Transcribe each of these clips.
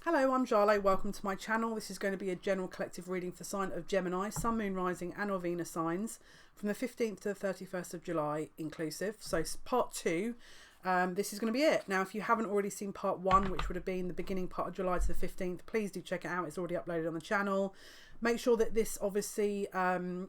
Hello, I'm Jale. Welcome to my channel. This is going to be a general collective reading for the sign of Gemini, Sun, Moon, Rising and or Venus signs from the 15th to the 31st of July inclusive. So part 2, this is going to be it. Now, if you haven't already seen part 1, which would have been the beginning part of July to the 15th, please do check it out. It's already uploaded on the channel. Make sure that this obviously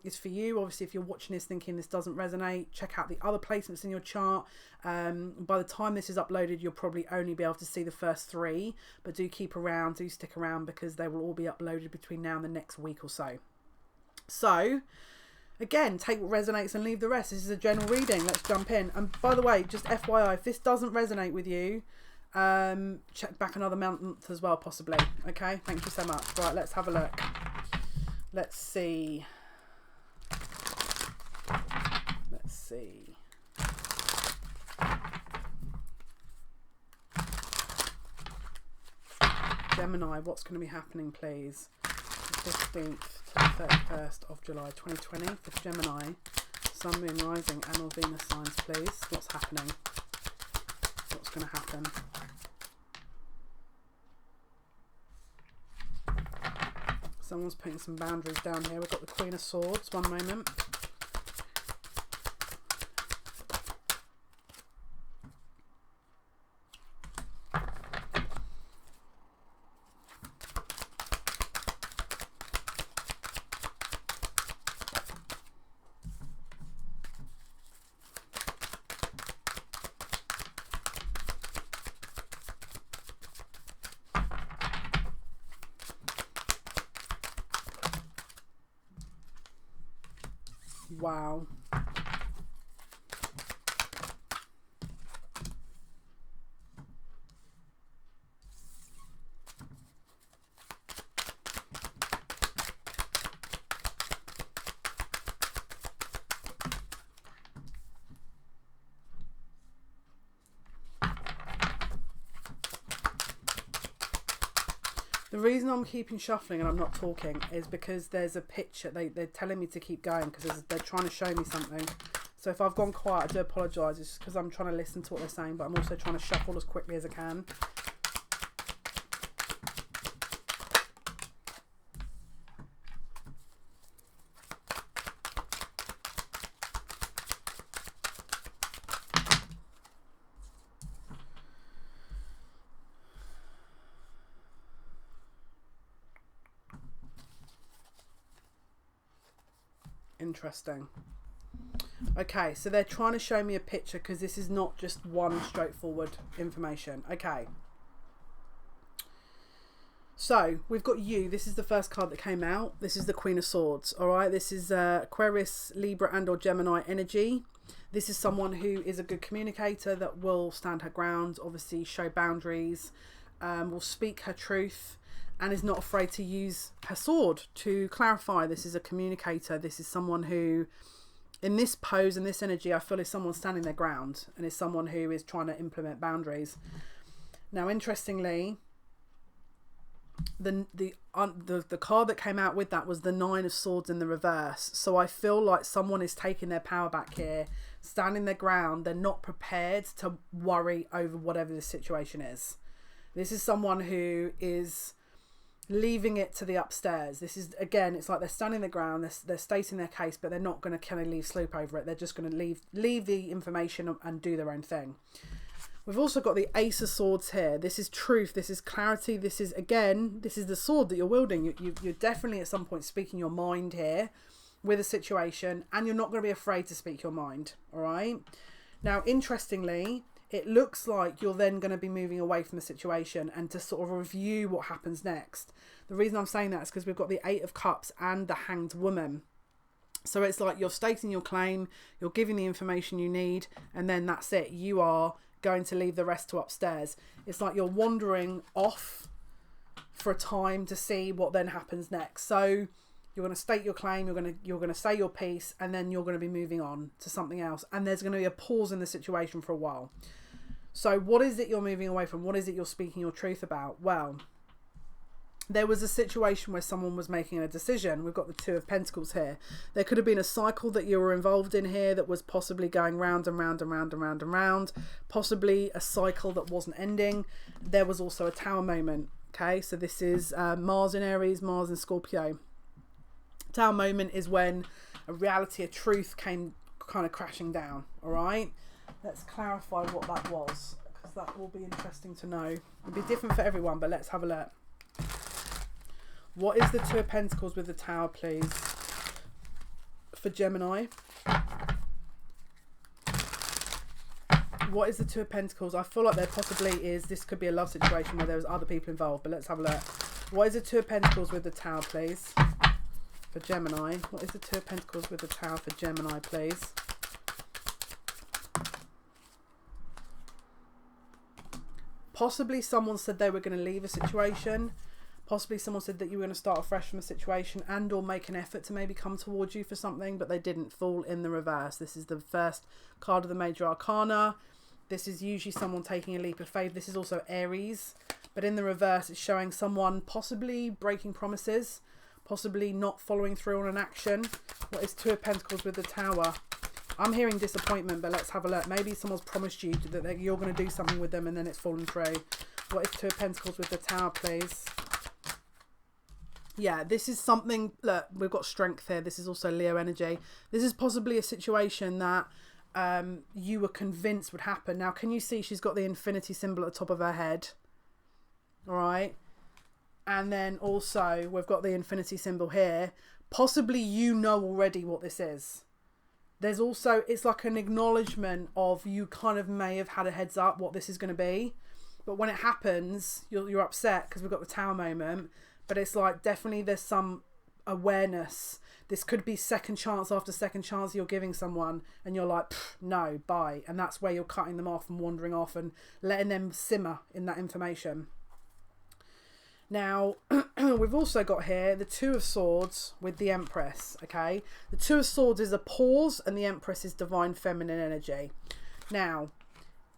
is for you. Obviously, if you're watching this thinking this doesn't resonate, check out the other placements in your chart. By the time this is uploaded, you'll probably only be able to see the first 3, but do keep around, do stick around, because they will all be uploaded between now and the next week or so. So, again, take what resonates and leave the rest. This is a general reading. Let's jump in. And by the way, just FYI, if this doesn't resonate with you, check back another month as well, possibly. Okay, thank you so much. Right, let's have a look. Let's see. Let's see. Gemini, what's going to be happening, please? The 15th to the 31st of July 2020 for Gemini, Sun, Moon, Rising and or Venus signs, please. What's happening? What's going to happen? Someone's putting some boundaries down here. We've got the Queen of Swords. One moment. Wow. The reason I'm keeping shuffling and I'm not talking is because there's a picture. They're telling me to keep going because they're trying to show me something. So if I've gone quiet, I do apologise. It's because I'm trying to listen to what they're saying, but I'm also trying to shuffle as quickly as I can. Interesting. Okay, so they're trying to show me a picture because this is not just one straightforward information. Okay. So, we've got you. This is the first card that came out. This is the Queen of Swords. Alright, this is Aquarius, Libra and or Gemini energy. This is someone who is a good communicator that will stand her ground, obviously show boundaries, will speak her truth, and is not afraid to use her sword to clarify. This is a communicator. This is someone who, in this pose and this energy, I feel is someone standing their ground and is someone who is trying to implement boundaries. Now, interestingly, the card that came out with that was the 9 of Swords in the reverse. So I feel like someone is taking their power back here, standing their ground. They're not prepared to worry over whatever the situation is. This is someone who is leaving it to the upstairs. This is, again, it's like they're standing their ground, they're stating their case, but they're not going to kind of leave sleep over it. They're just going to leave the information and do their own thing. We've also got the Ace of Swords here. This is truth, this is clarity, this is, again, this is the sword that you're wielding. You're definitely at some point speaking your mind here with a situation, and you're not going to be afraid to speak your mind, all right? Now, interestingly, it looks like you're then going to be moving away from the situation and to sort of review what happens next. The reason I'm saying that is because we've got the 8 of Cups and the Hanged Woman. So it's like you're stating your claim, you're giving the information you need, and then that's it. You are going to leave the rest to upstairs. It's like you're wandering off for a time to see what then happens next. So you're going to state your claim, you're going to say your piece, and then you're going to be moving on to something else. And there's going to be a pause in the situation for a while. So what is it you're moving away from? What is it you're speaking your truth about? Well, there was a situation where someone was making a decision. We've got the Two of Pentacles here. There could have been a cycle that you were involved in here that was possibly going round and round and round and round and round. Possibly a cycle that wasn't ending. There was also a Tower moment Okay, so this is Mars in Aries, Mars in Scorpio. Tower moment is when a reality, a truth came kind of crashing down. All right, let's clarify what that was, because that will be interesting to know. It'll be different for everyone, but let's have a look. What is the Two of Pentacles with the Tower, please, for Gemini? What is the Two of Pentacles? I feel like there possibly is, this could be a love situation where there's other people involved, but let's have a look. What is the Two of Pentacles with the Tower, please, for Gemini? What is the Two of Pentacles with the Tower for Gemini, please? Possibly someone said they were going to leave a situation. Possibly someone said that you were going to start afresh from a situation and or make an effort to maybe come towards you for something, but they didn't. Fall in the reverse. This is the first card of the Major Arcana. This is usually someone taking a leap of faith. This is also Aries, but in the reverse, it's showing someone possibly breaking promises, possibly not following through on an action. What is Two of Pentacles with the Tower? I'm hearing disappointment, but let's have a look. Maybe someone's promised you that you're going to do something with them and then it's fallen through. What is Two of Pentacles with the Tower, please? Yeah, this is something, look, we've got strength here. This is also Leo energy. This is possibly a situation that you were convinced would happen. Now, can you see she's got the infinity symbol at the top of her head? All right. And then also we've got the infinity symbol here. Possibly you know already what this is. There's also, it's like an acknowledgement of you kind of may have had a heads up what this is going to be. But when it happens, you're upset because we've got the Tower moment. But it's like definitely there's some awareness. This could be second chance after second chance you're giving someone and you're like, no, bye. And that's where you're cutting them off and wandering off and letting them simmer in that information. Now, we've also got here the Two of Swords with the Empress, okay? The Two of Swords is a pause and the Empress is divine feminine energy. Now,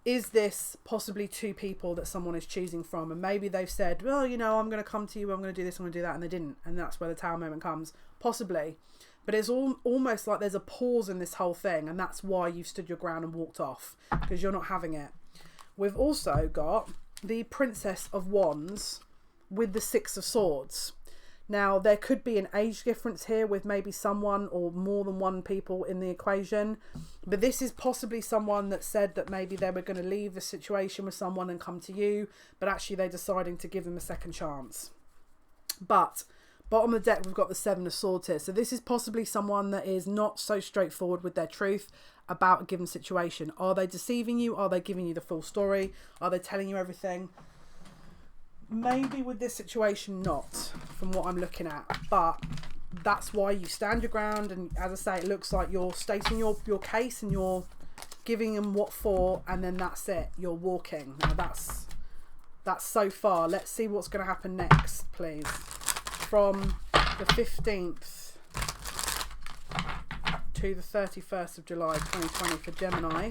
is this possibly two people that someone is choosing from? And maybe they've said, well, you know, I'm going to come to you, I'm going to do this, I'm going to do that, and they didn't. And that's where the Tower moment comes. Possibly. But it's almost like there's a pause in this whole thing, and that's why you've stood your ground and walked off, because you're not having it. We've also got the Princess of Wands with the Six of Swords. Now, there could be an age difference here with maybe someone or more than one people in the equation. But this is possibly someone that said that maybe they were going to leave the situation with someone and come to you. But actually, they're deciding to give them a second chance. But bottom of the deck, we've got the Seven of Swords here. So this is possibly someone that is not so straightforward with their truth about a given situation. Are they deceiving you? Are they giving you the full story? Are they telling you everything? Maybe with this situation not, from what I'm looking at, but that's why you stand your ground, and as I say, it looks like you're stating your case and you're giving them what for, and then that's it, you're walking. Now that's so far. Let's see what's going to happen next, please. From the 15th to the 31st of July 2020 for Gemini.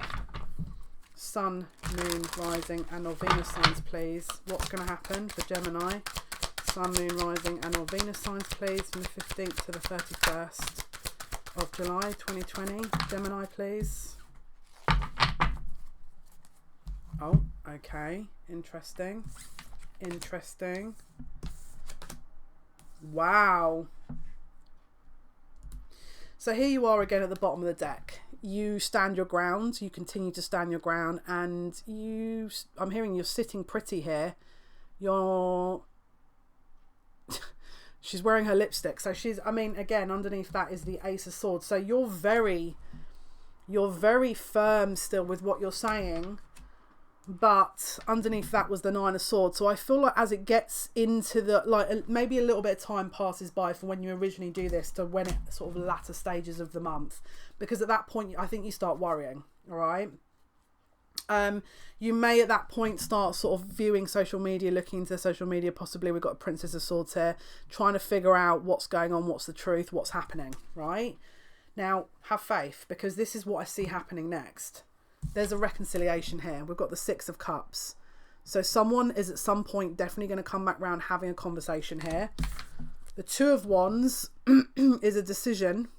Sun, Moon, Rising and or Venus signs, please. What's going to happen for Gemini? Sun, Moon, Rising and or Venus signs, please, from the 15th to the 31st of July 2020. Gemini, please. Oh, okay. Interesting. Interesting. Wow. So here you are again at the bottom of the deck. You stand your ground, you continue to stand your ground, and I'm hearing you're sitting pretty here. She's wearing her lipstick, so again, underneath that is the Ace of Swords. So you're very firm still with what you're saying, but underneath that was the Nine of Swords. So I feel like as it gets into the, maybe a little bit of time passes by from when you originally do this to when it sort of latter stages of the month, because at that point I think you start worrying. All right. You may at that point start sort of viewing social media, looking into social media. Possibly we've got a Princess of Swords here, trying to figure out what's going on, what's the truth, what's happening. Right now, have faith, because this is what I see happening next. There's a reconciliation here. We've got the Six of Cups. So someone is at some point definitely going to come back around having a conversation here. The Two of Wands is a decision.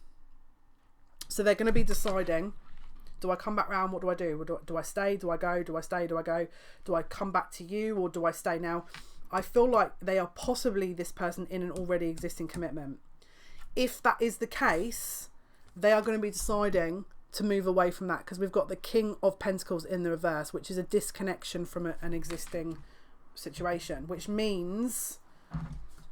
So they're going to be deciding, do I come back round? What do I do? Do I stay? Do I go? Do I stay? Do I go? Do I come back to you, or do I stay? Now, I feel like they are possibly this person in an already existing commitment. If that is the case, they are going to be deciding to move away from that, because we've got the King of Pentacles in the reverse, which is a disconnection from an existing situation, which means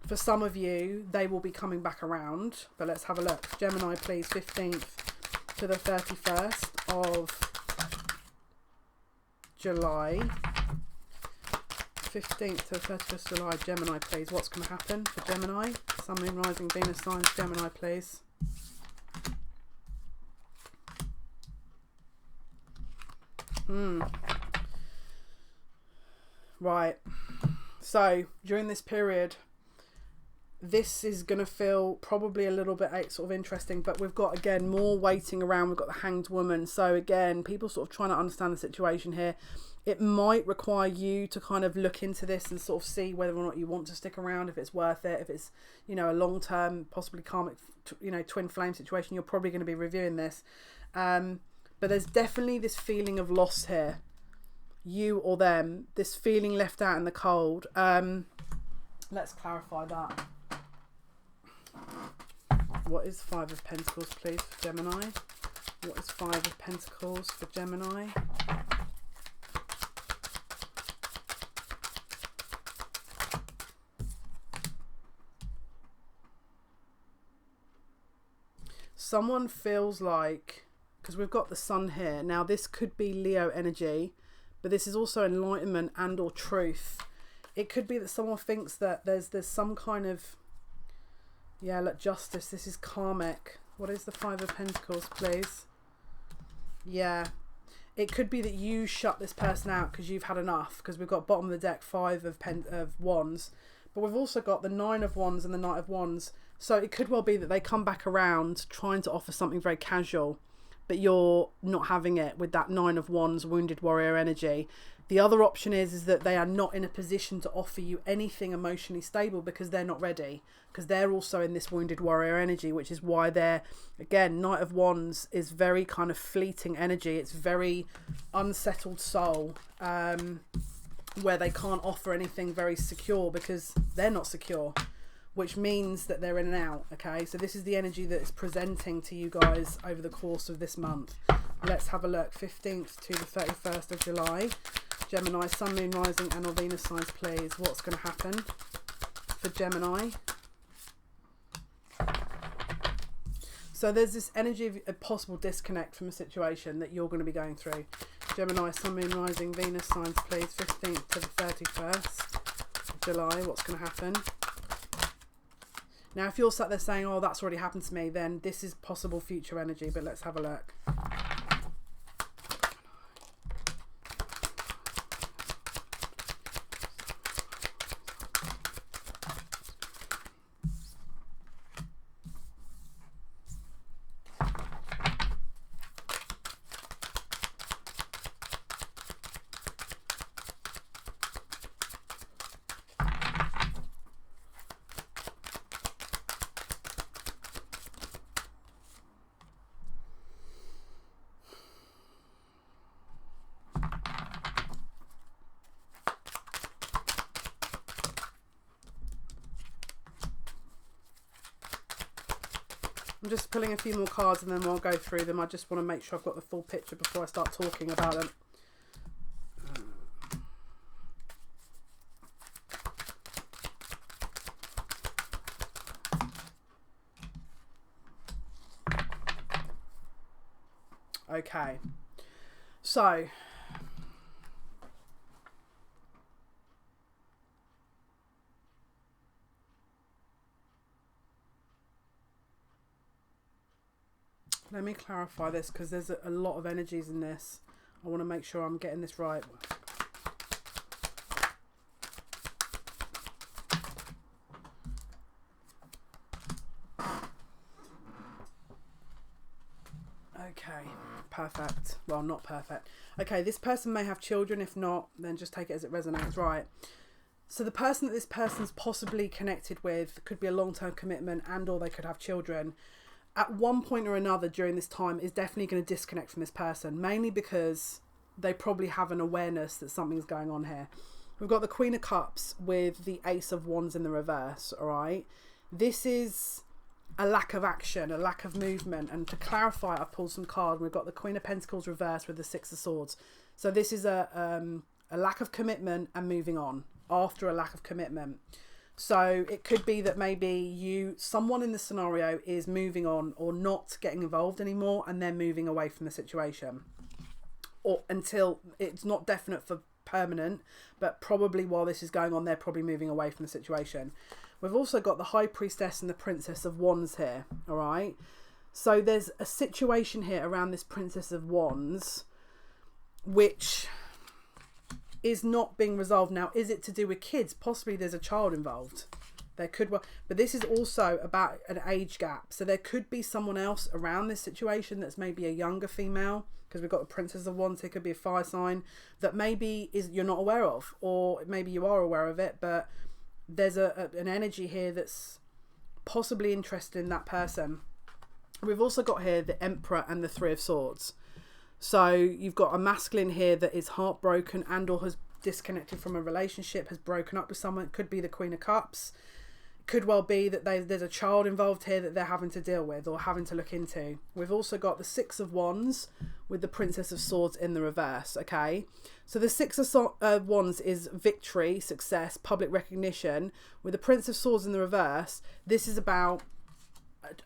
for some of you they will be coming back around. But let's have a look. Gemini, please, 15th to the 31st of July. 15th to the 31st of July, Gemini, please. What's going to happen for Gemini? Sun, Moon, Rising, Venus signs. Gemini, please. Right. So during this period, this is going to feel probably a little bit sort of interesting, but we've got, again, more waiting around. We've got the Hanged Woman. So again, people sort of trying to understand the situation here. It might require you to kind of look into this and sort of see whether or not you want to stick around, if it's worth it, if it's, you know, a long-term, possibly karmic, you know, twin flame situation. You're probably going to be reviewing this. But there's definitely this feeling of loss here. You or them. This feeling left out in the cold. Let's clarify that. What is Five of Pentacles, please, for Gemini? What is Five of Pentacles for Gemini? Someone feels like, because we've got the Sun here. Now, this could be Leo energy, but this is also enlightenment and or truth. It could be that someone thinks that there's some kind of, yeah, look, justice. This is karmic. What is the Five of Pentacles, please? Yeah. It could be that you shut this person out because you've had enough, because we've got bottom of the deck Five of Wands, but we've also got the Nine of Wands and the Knight of Wands. So it could well be that they come back around trying to offer something very casual, but you're not having it with that Nine of Wands, wounded warrior energy. The other option is that they are not in a position to offer you anything emotionally stable because they're not ready, because they're also in this wounded warrior energy, which is why they're, again, Knight of Wands is very kind of fleeting energy. It's very unsettled soul, where they can't offer anything very secure because they're not secure, which means that they're in and out. Okay, so this is the energy that is presenting to you guys over the course of this month. Let's have a look. 15th to the 31st of July. Gemini, Sun, Moon, Rising and or Venus signs, please. What's going to happen for Gemini? So there's this energy of a possible disconnect from a situation that you're going to be going through. Gemini, Sun, Moon, Rising, Venus signs, please. 15th to the 31st of July. What's going to happen? Now, if you're sat there saying, oh, that's already happened to me, then this is possible future energy. But let's have a look. I'm just pulling a few more cards and then I'll go through them. I just want to make sure I've got the full picture before I start talking about them. Okay, so let me clarify this, because there's a lot of energies in this. I want to make sure I'm getting this right. Okay, perfect. Well, not perfect. Okay, this person may have children. If not, then just take it as it resonates, right? So the person that this person's possibly connected with could be a long-term commitment, and or they could have children. At one point or another during this time is definitely going to disconnect from this person, mainly because they probably have an awareness that something's going on here. We've got the Queen of Cups with the Ace of Wands in the reverse, all right? This is a lack of action, a lack of movement. And to clarify, I've pulled some cards. We've got the Queen of Pentacles reversed with the Six of Swords. So this is a lack of commitment and moving on after a lack of commitment. So it could be that maybe someone in the scenario is moving on or not getting involved anymore, and they're moving away from the situation, or until it's not definite for permanent, but probably while this is going on, they're probably moving away from the situation. We've also got the High Priestess and the Princess of Wands here, all right? So there's a situation here around this Princess of Wands which is not being resolved now. Is it to do with kids? Possibly there's a child involved. There could, but this is also about an age gap. So there could be someone else around this situation that's maybe a younger female, because we've got the Princess of Wands. It could be a fire sign that maybe you're not aware of, or maybe you are aware of it, but there's an energy here that's possibly interested in that person. We've also got here the Emperor and the Three of Swords. So you've got a masculine here that is heartbroken and or has disconnected from a relationship, has broken up with someone. It could be the Queen of Cups. It could well be that there's a child involved here that they're having to deal with or having to look into. We've also got the Six of Wands with the Princess of Swords in the reverse, okay? So the Six of Wands is victory, success, public recognition. With the Prince of Swords in the reverse, this is about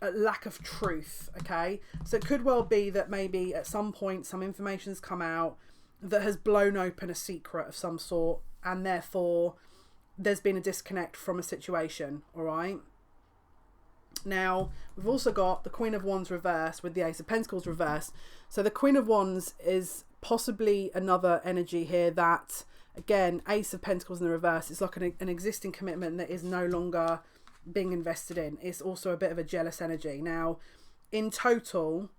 a lack of truth, okay? So it could well be that maybe at some point some information's come out that has blown open a secret of some sort, and therefore there's been a disconnect from a situation, all right? Now, we've also got the Queen of Wands reverse with the Ace of Pentacles reverse. So the Queen of Wands is possibly another energy here that, again, Ace of Pentacles in the reverse, it's like an existing commitment that is no longer being invested in. It's also a bit of a jealous energy. Now, in total,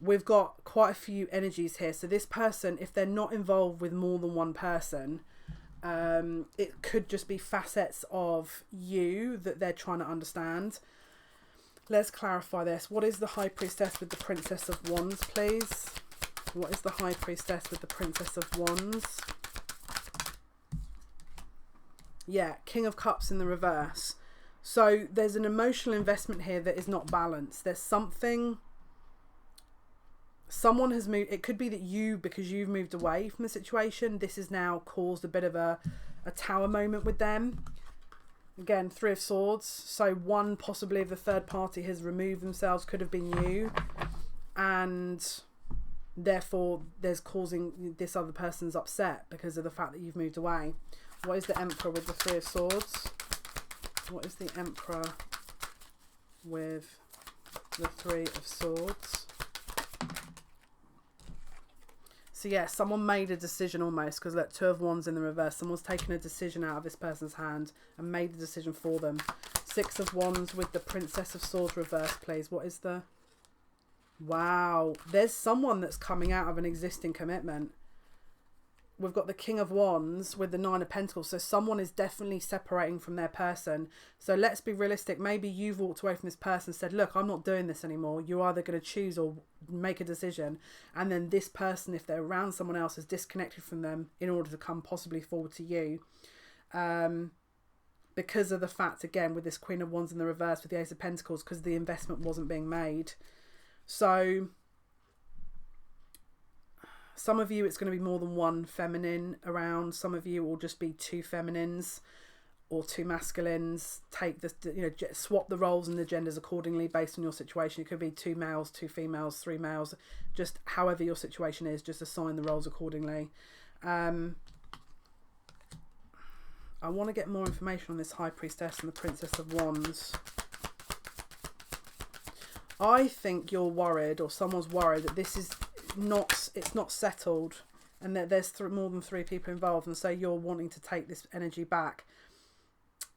we've got quite a few energies here. So this person, if they're not involved with more than one person, it could just be facets of you that they're trying to understand. Let's clarify this. What is the High Priestess with the Princess of Wands, please? What is the High Priestess with the Princess of Wands? Yeah, King of Cups in the reverse. So there's an emotional investment here that is not balanced. There's someone has moved. It could be that because you've moved away from the situation, this has now caused a bit of a tower moment with them. Again, Three of Swords. So one possibly of the third party has removed themselves, could have been you. And therefore there's causing this other person's upset because of the fact that you've moved away. What is the Emperor with the Three of Swords? What is the Emperor with the Three of Swords? So yeah, someone made a decision almost, because look, Two of Wands in the reverse. Someone's taken a decision out of this person's hand and made the decision for them. Six of Wands with the Princess of Swords reverse, please. What is the... Wow. There's someone that's coming out of an existing commitment. We've got the King of Wands with the Nine of Pentacles. So someone is definitely separating from their person. So let's be realistic. Maybe you've walked away from this person and said, look, I'm not doing this anymore. You're either going to choose or make a decision. And then this person, if they're around someone else, is disconnected from them in order to come possibly forward to you. Because of the fact, again, with this Queen of Wands in the reverse with the Ace of Pentacles, because the investment wasn't being made. So... some of you, it's going to be more than one feminine around. Some of you will just be two feminines or two masculines. Take this, swap the roles and the genders accordingly based on your situation. It could be two males, two females, three males. Just however your situation is, just assign the roles accordingly. I want to get more information on this High Priestess and the Princess of Wands. I think you're worried, or someone's worried, that this is... it's not settled, and that there's more than three people involved, and so you're wanting to take this energy back.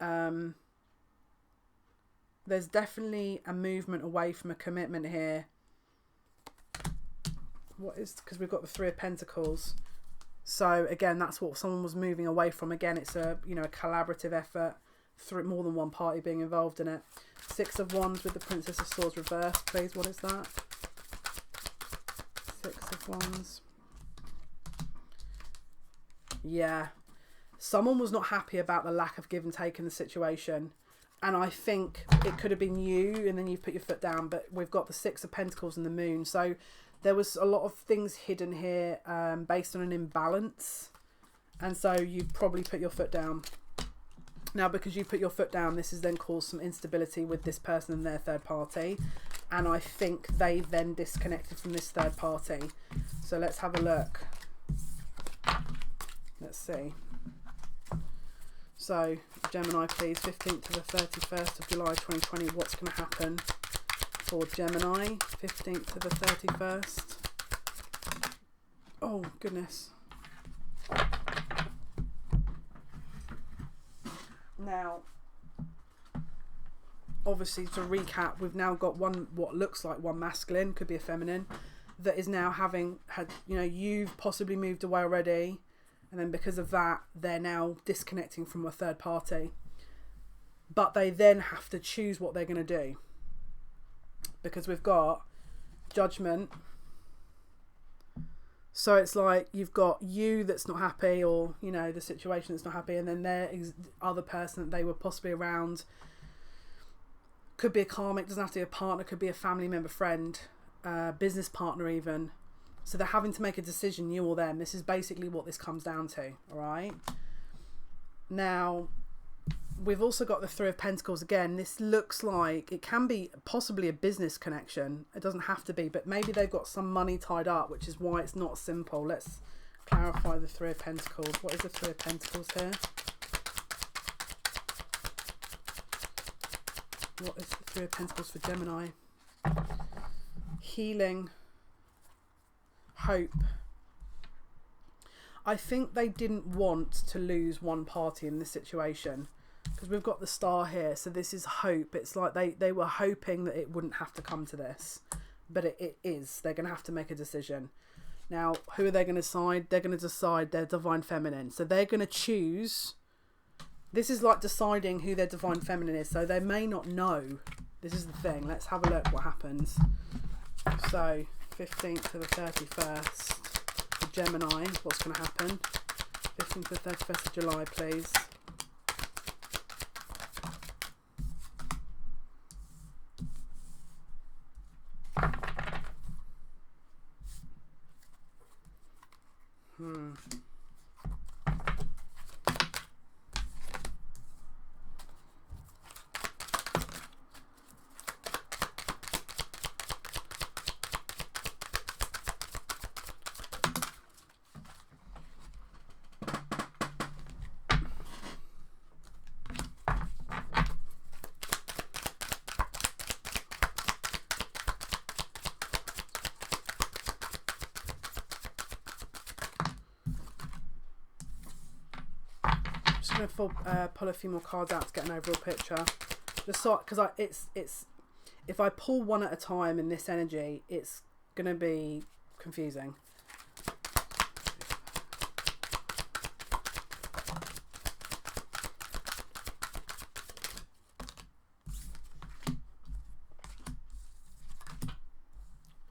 There's definitely a movement away from a commitment here. What is, because we've got the Three of Pentacles, so again that's what someone was moving away from. Again, it's a a collaborative effort through more than one party being involved in it. Six of Wands with the Princess of Swords reverse, please. What is that? Six of Wands. Yeah, someone was not happy about the lack of give and take in the situation. And I think it could have been you, and then you've put your foot down. But we've got the Six of Pentacles and the Moon. So there was a lot of things hidden here based on an imbalance. And so you've probably put your foot down. Now, because you put your foot down, this has then caused some instability with this person and their third party. And I think they then disconnected from this third party. So let's have a look. Let's see. So, Gemini, please, 15th to the 31st of July 2020, what's going to happen for Gemini, 15th to the 31st? Oh, goodness. Now, obviously, to recap, we've now got one, what looks like one masculine, could be a feminine, that is now had, you know, you've possibly moved away already. And then because of that, they're now disconnecting from a third party. But they then have to choose what they're going to do. Because we've got Judgment. So it's like you've got you that's not happy, or, you know, the situation that's not happy. And then their other person that they were possibly around. Could be a karmic, doesn't have to be a partner. Could be a family member, friend, business partner even. So they're having to make a decision, you or them. This is basically what this comes down to, all right? Now, we've also got the Three of Pentacles again. This looks like it can be possibly a business connection. It doesn't have to be, but maybe they've got some money tied up, which is why it's not simple. Let's clarify the Three of Pentacles. What is the Three of Pentacles here? What is the Three of Pentacles for Gemini? Healing. Hope. I think they didn't want to lose one party in this situation, because we've got the Star here, so this is hope. It's like they were hoping that it wouldn't have to come to this, but it is. They're going to have to make a decision. Now, who are they going to decide? They're going to decide their Divine Feminine. So they're going to choose. This is like deciding who their Divine Feminine is, so they may not know. This is the thing. Let's have a look what happens. So 15th to the 31st for Gemini, what's going to happen? 15th to the 31st of July, please. Pull a few more cards out to get an overall picture, just so, because it's if I pull one at a time in this energy, it's gonna be confusing.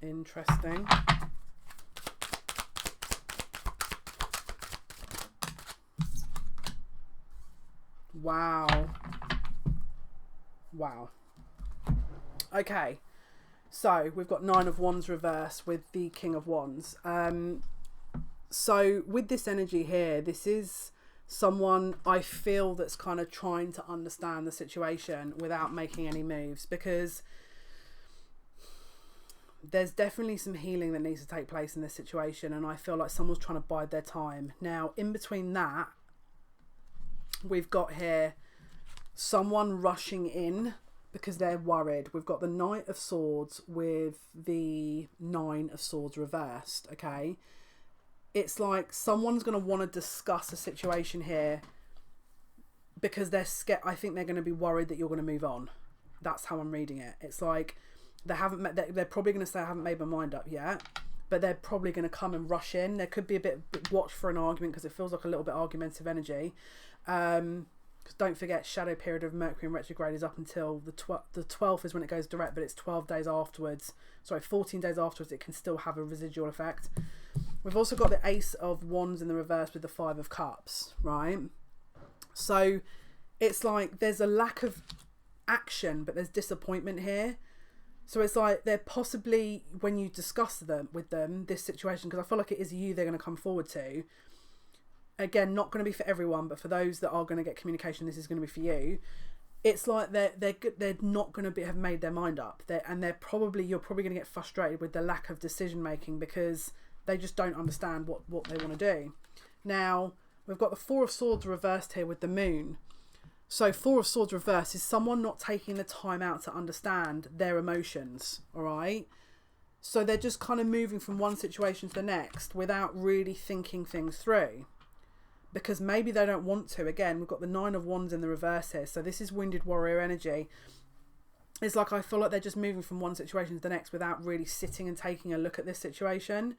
Interesting. Wow. Okay, so we've got Nine of Wands reverse with the King of Wands. So with this energy here, this is someone I feel that's kind of trying to understand the situation without making any moves, because there's definitely some healing that needs to take place in this situation, and I feel like someone's trying to bide their time. Now, in between that, we've got here someone rushing in because they're worried. We've got the Knight of Swords with the Nine of Swords reversed, okay? It's like someone's going to want to discuss a situation here because they're scared. I think they're going to be worried that you're going to move on. That's how I'm reading it. It's like they haven't met, they're probably going to say, I haven't made my mind up yet, but they're probably going to come and rush in. There could be a bit watch for an argument, because it feels like a little bit argumentative energy. Because don't forget, shadow period of Mercury in retrograde is up until the 12th is when it goes direct, but it's 12 days afterwards. Sorry, 14 days afterwards, it can still have a residual effect. We've also got the Ace of Wands in the reverse with the Five of Cups, right? So it's like there's a lack of action, but there's disappointment here. So it's like they're possibly, when you discuss this situation, because I feel like it is you they're going to come forward to. Again, not going to be for everyone, but for those that are going to get communication, this is going to be for you. It's like they're not going to have made their mind up. You're probably going to get frustrated with the lack of decision making because they just don't understand what they want to do. Now, we've got the Four of Swords reversed here with the Moon. So Four of Swords reversed is someone not taking the time out to understand their emotions, all right? So they're just kind of moving from one situation to the next without really thinking things through. Because maybe they don't want to. Again, we've got the Nine of Wands in the reverse here. So this is Wounded Warrior energy. It's like I feel like they're just moving from one situation to the next without really sitting and taking a look at this situation.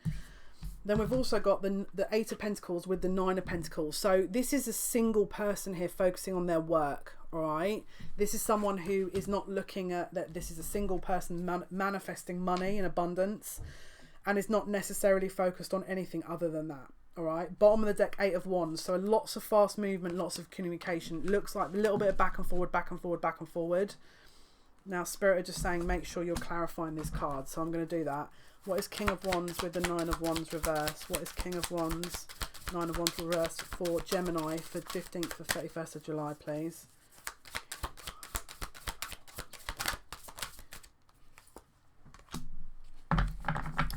Then we've also got the Eight of Pentacles with the Nine of Pentacles. So this is a single person here focusing on their work, all right? This is someone who is not looking at that. This is a single person manifesting money in abundance and is not necessarily focused on anything other than that, all right? Bottom of the deck, Eight of Wands. So lots of fast movement, lots of communication. Looks like a little bit of back and forward, back and forward, back and forward. Now, Spirit are just saying, make sure you're clarifying this card. So I'm going to do that. What is King of Wands with the Nine of Wands reverse? What is King of Wands, Nine of Wands reverse for Gemini for 15th to 31st of July, please?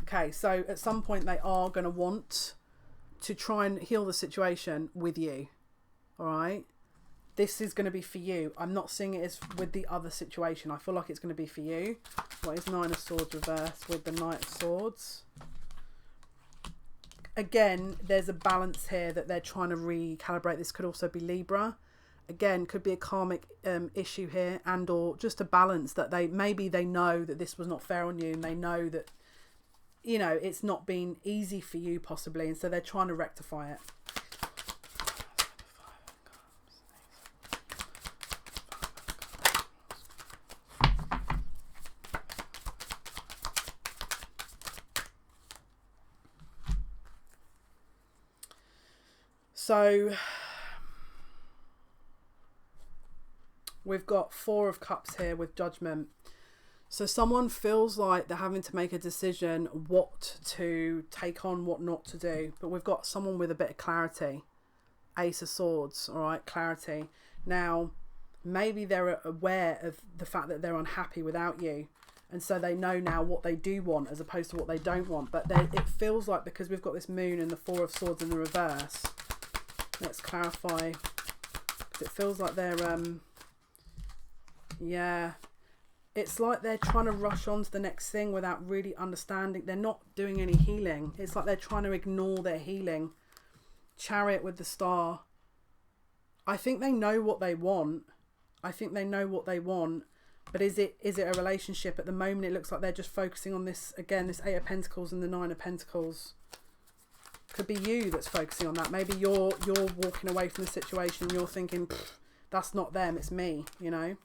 Okay, so at some point they are going to want to try and heal the situation with you. All right? This is going to be for you. I'm not seeing it as with the other situation. I feel like it's going to be for you. What is Nine of Swords reversed with the Knight of Swords? Again, there's a balance here that they're trying to recalibrate. This could also be Libra. Again, could be a karmic issue here, and or just a balance that maybe they know that this was not fair on you, and they know that, you know, it's not been easy for you possibly, and so they're trying to rectify it. So we've got Four of Cups here with Judgment. So someone feels like they're having to make a decision what to take on, what not to do. But we've got someone with a bit of clarity. Ace of Swords, all right, clarity. Now, maybe they're aware of the fact that they're unhappy without you. And so they know now what they do want as opposed to what they don't want. But it feels like, because we've got this Moon and the Four of Swords in the reverse. Let's clarify. It feels like they're, yeah. It's like they're trying to rush on to the next thing without really understanding. They're not doing any healing. It's like they're trying to ignore their healing. Chariot with the Star. I think they know what they want. I think they know what they want. But is it a relationship? At the moment, it looks like they're just focusing on this, again, this Eight of Pentacles and the Nine of Pentacles. Could be you that's focusing on that. Maybe you're walking away from the situation and you're thinking, that's not them, it's me, you know?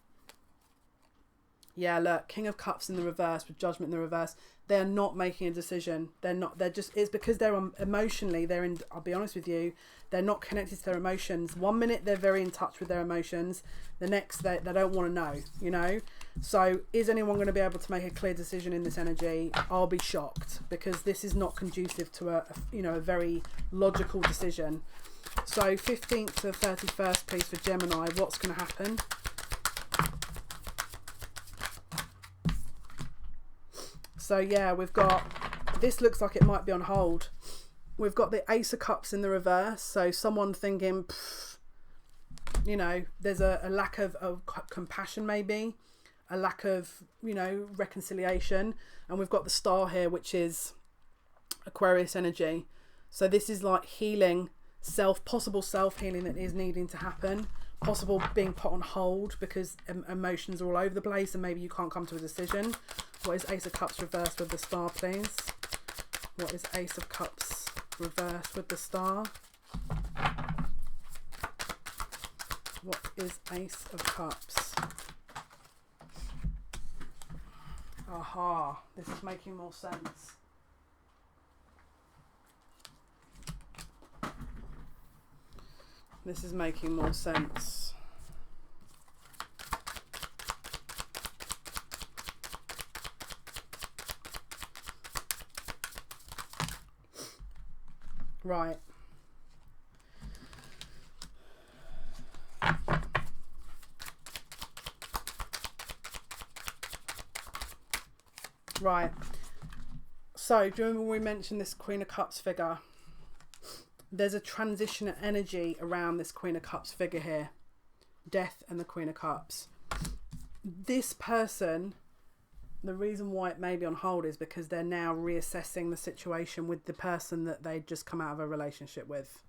Yeah, look, King of Cups in the reverse with Judgment in the reverse. They're not making a decision. It's because they're emotionally, I'll be honest with you, they're not connected to their emotions. One minute they're very in touch with their emotions. The next they don't want to know, you know? So is anyone going to be able to make a clear decision in this energy? I'll be shocked, because this is not conducive to a very logical decision. So 15th to 31st, please, for Gemini. What's going to happen? So yeah, we've got, this looks like it might be on hold. We've got the Ace of Cups in the reverse. So someone thinking, you know, there's a lack of compassion, maybe a lack of, you know, reconciliation. And we've got the Star here, which is Aquarius energy. So this is like healing, possible self-healing that is needing to happen. Possible being put on hold because emotions are all over the place and maybe you can't come to a decision. What is Ace of Cups reversed with the Star, please? What is Ace of Cups reversed with the Star? What is Ace of Cups? Aha, this is making more sense. This is making more sense. Right. Right. So, do you remember when we mentioned this Queen of Cups figure? There's a transition energy around this Queen of Cups figure here. Death and the Queen of Cups. This person, the reason why it may be on hold is because they're now reassessing the situation with the person that they'd just come out of a relationship with.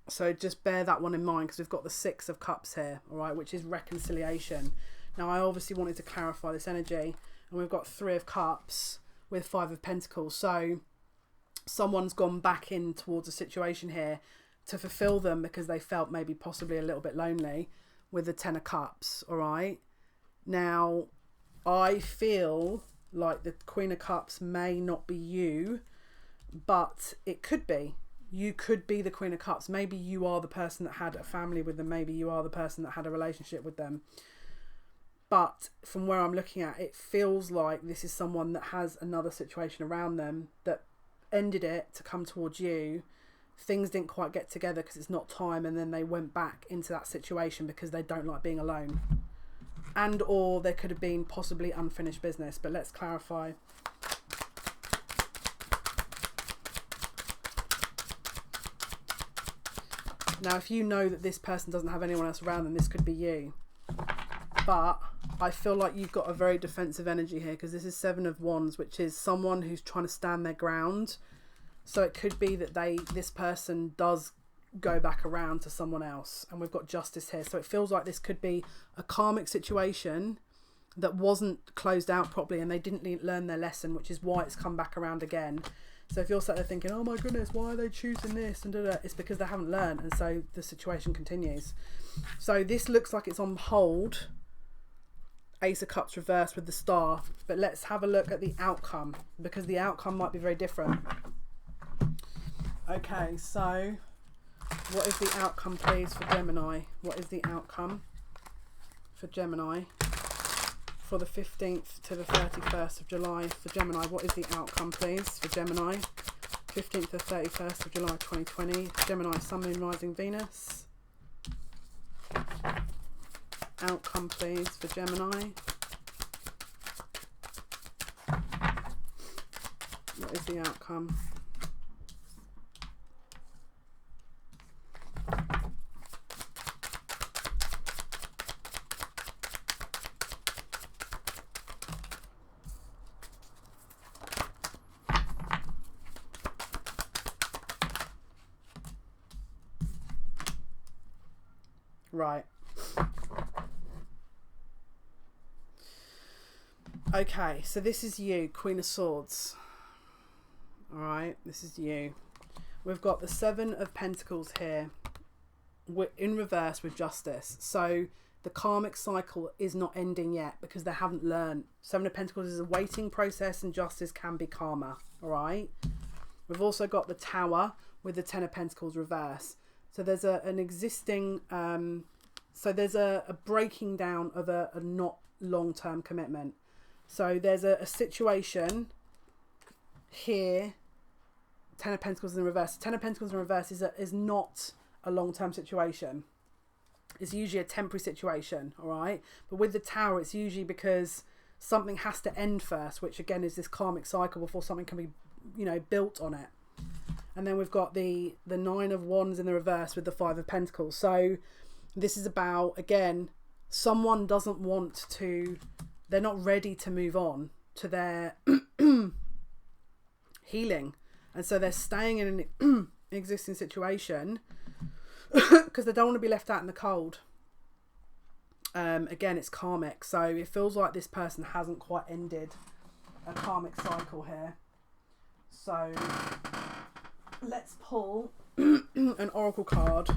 So just bear that one in mind, because we've got the Six of Cups here, all right, which is reconciliation. Now, I obviously wanted to clarify this energy, and we've got Three of Cups with Five of Pentacles. So someone's gone back in towards a situation here to fulfill them because they felt maybe possibly a little bit lonely with the Ten of Cups, all right? Now, I feel like the Queen of Cups may not be you, but it could be. You could be the Queen of Cups. Maybe you are the person that had a family with them. Maybe you are the person that had a relationship with them. But from where I'm looking at, it feels like this is someone that has another situation around them that ended it to come towards you. Things didn't quite get together because it's not time, and then they went back into that situation because they don't like being alone. And or there could have been possibly unfinished business, but let's clarify. Now, if you know that this person doesn't have anyone else around them, this could be you. But I feel like you've got a very defensive energy here, because this is Seven of Wands, which is someone who's trying to stand their ground. So it could be that this person does go back around to someone else, and we've got Justice here. So it feels like this could be a karmic situation that wasn't closed out properly, and they didn't learn their lesson, which is why it's come back around again. So if you're sat there thinking, oh my goodness, why are they choosing this, and da-da, it's because they haven't learned, and so the situation continues. So this looks like it's on hold. Ace of Cups reversed with the Star, but let's have a look at the outcome, because the outcome might be very different. Okay, so what is the outcome, please, for Gemini? What is the outcome for Gemini for the 15th to the 31st of July for Gemini? What is the outcome, please, for Gemini? 15th to 31st of July 2020. Gemini, Sun, Moon, Rising, Venus. Outcome, please, for Gemini. What is the outcome? Right. Okay, so this is you, Queen of Swords. Alright, this is you. We've got the Seven of Pentacles here. We're in reverse with Justice. So the karmic cycle is not ending yet because they haven't learned. Seven of Pentacles is a waiting process, and Justice can be karma. Alright. We've also got the Tower with the Ten of Pentacles reverse. So there's an existing... so there's a breaking down of a not long-term commitment. So there's a situation here. Ten of Pentacles in reverse. Ten of Pentacles in reverse is not a long-term situation. It's usually a temporary situation, all right? But with the Tower, it's usually because something has to end first, which again is this karmic cycle before something can be, built on it. And then we've got the Nine of Wands in the reverse with the Five of Pentacles. So this is about, again, someone doesn't want to... They're not ready to move on to their healing. And so they're staying in an existing situation because they don't want to be left out in the cold. Again, it's karmic. So it feels like this person hasn't quite ended a karmic cycle here. So let's pull an oracle card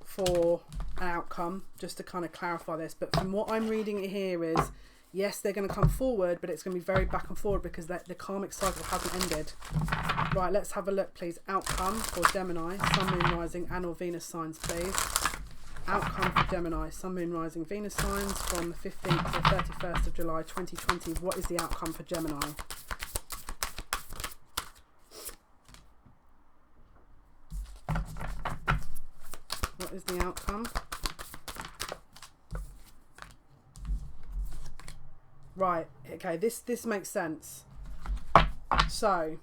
for an outcome, just to kind of clarify this. But from what I'm reading here is Yes, they're going to come forward, but it's going to be very back and forward because the karmic cycle hasn't ended. Right, let's have a look, please. Outcome for Gemini, Sun, Moon, Rising, and or Venus signs, please. Outcome for Gemini, Sun, Moon, Rising, Venus signs from the 15th to the 31st of July 2020. What is the outcome for Gemini? What is the outcome? Right, okay, this makes sense. So,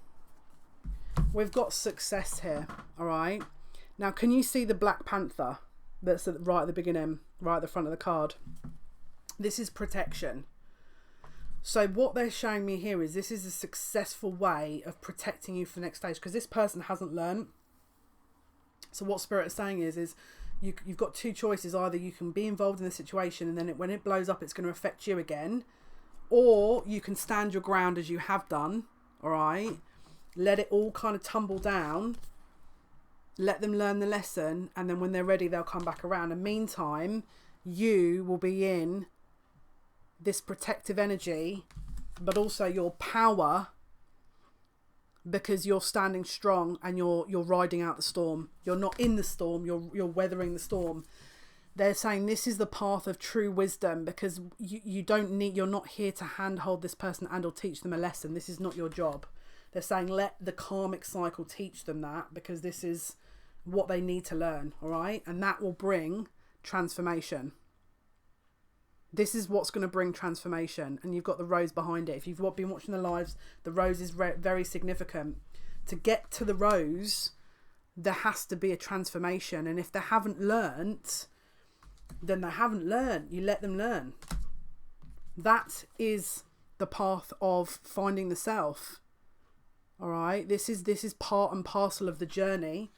we've got success here, all right? Now, can you see the Black Panther that's right at the beginning, right at the front of the card? This is protection. So what they're showing me here is this is a successful way of protecting you for the next stage, because this person hasn't learned. So what Spirit is saying is you've got two choices. Either you can be involved in the situation and then when it blows up, it's going to affect you again. Or you can stand your ground as you have done, all right? Let it all kind of tumble down. Let them learn the lesson. And then when they're ready, they'll come back around. And meantime, you will be in this protective energy, but also your power, because you're standing strong and you're riding out the storm. You're not in the storm, you're weathering the storm. They're saying this is the path of true wisdom, because you're not here to handhold this person and or teach them a lesson. This is not your job. They're saying let the karmic cycle teach them that, because this is what they need to learn, all right? And that will bring transformation. This is what's going to bring transformation. And you've got the rose behind it. If you've been watching the lives, the rose is very significant. To get to the rose, there has to be a transformation. And if they haven't learnt, then they haven't learned. You let them learn. That is the path of finding the self. All right, this is part and parcel of the journey.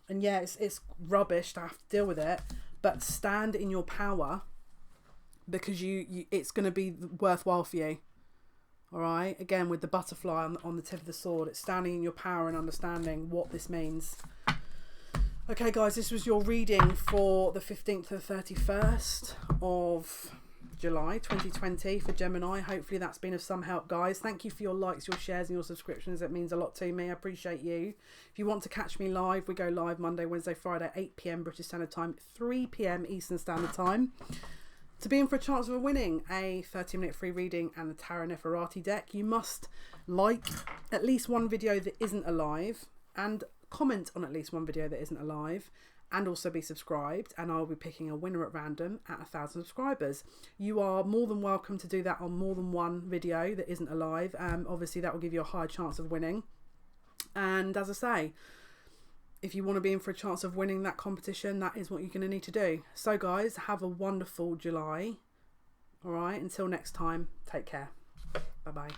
And yeah, it's rubbish to have to deal with it, but stand in your power, because it's going to be worthwhile for you. All right, again with the butterfly on the tip of the sword, it's standing in your power and understanding what this means. Okay guys, this was your reading for the 15th to the 31st of July 2020 for Gemini. Hopefully that's been of some help, guys. Thank you for your likes, your shares and your subscriptions. It means a lot to me. I appreciate you. If you want to catch me live, we go live Monday, Wednesday, Friday, 8 PM British Standard Time, 3 PM Eastern Standard Time. To be in for a chance of winning a 30-minute free reading and the Tarot NEFERATI deck, you must like at least one video that isn't alive and comment on at least one video that isn't alive, and also be subscribed, and I'll be picking a winner at random at 1,000 subscribers. You are more than welcome to do that on more than one video that isn't alive. Obviously that will give you a higher chance of winning. And as I say, if you want to be in for a chance of winning that competition, that is what you're going to need to do. So guys, have a wonderful July. All right, until next time, take care. Bye bye.